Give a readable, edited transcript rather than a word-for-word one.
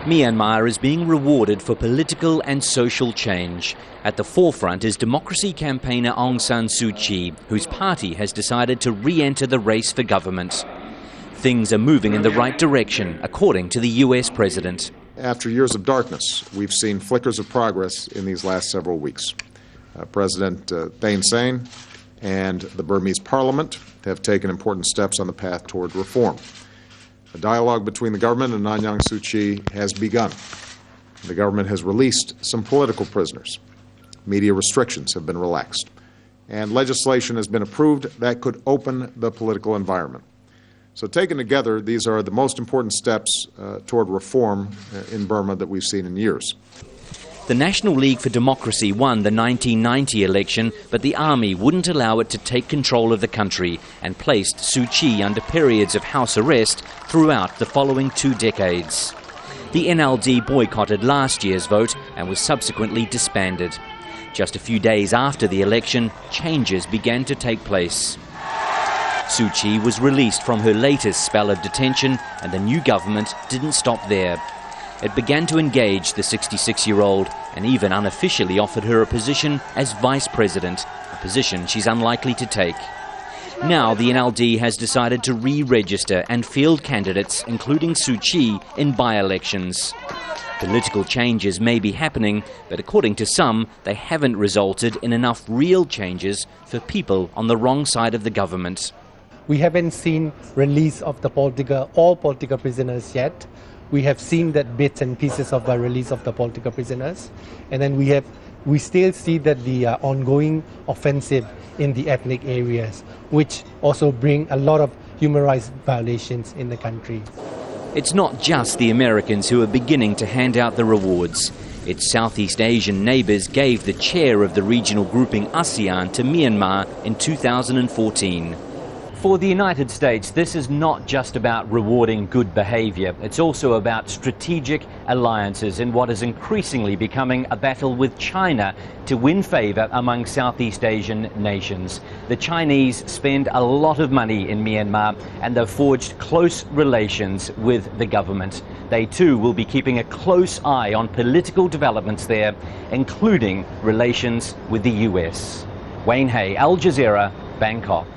Myanmar is being rewarded for political and social change. At the forefront is democracy campaigner Aung San Suu Kyi, whose party has decided to re-enter the race for government. Things are moving in the right direction, according to the US president. After years of darkness, we've seen flickers of progress in these last several weeks. President Thein Sein and the Burmese parliament have taken important steps on the path toward reform. A dialogue between the government and Aung San Suu Kyi has begun. The government has released some political prisoners. Media restrictions have been relaxed. And legislation has been approved that could open the political environment. So taken together, these are the most important steps toward reform in Burma that we've seen in years. The National League for Democracy won the 1990 election, but the army wouldn't allow it to take control of the country and placed Suu Kyi under periods of house arrest throughout the following 2 decades. The NLD boycotted last year's vote and was subsequently disbanded. Just a few days after the election, changes began to take place. Suu Kyi was released from her latest spell of detention, and the new government didn't stop there. It began to engage the 66-year-old and even unofficially offered her a position as vice president, a position she's unlikely to take. Now the NLD has decided to re-register and field candidates, including Suu Kyi, in by-elections. Political changes may be happening, but according to some, they haven't resulted in enough real changes for people on the wrong side of the government. We haven't seen release of all political prisoners yet. We have seen that bits and pieces of the release of the political prisoners, and then we still see that the ongoing offensive in the ethnic areas, which also bring a lot of human rights violations in the country. It's not just the Americans who are beginning to hand out the rewards. Its Southeast Asian neighbours gave the chair of the regional grouping ASEAN to Myanmar in 2014. For the United States, this is not just about rewarding good behaviour. It's also about strategic alliances in what is increasingly becoming a battle with China to win favour among Southeast Asian nations. The Chinese spend a lot of money in Myanmar, and they've forged close relations with the government. They too will be keeping a close eye on political developments there, including relations with the US. Wayne Hay, Al Jazeera, Bangkok.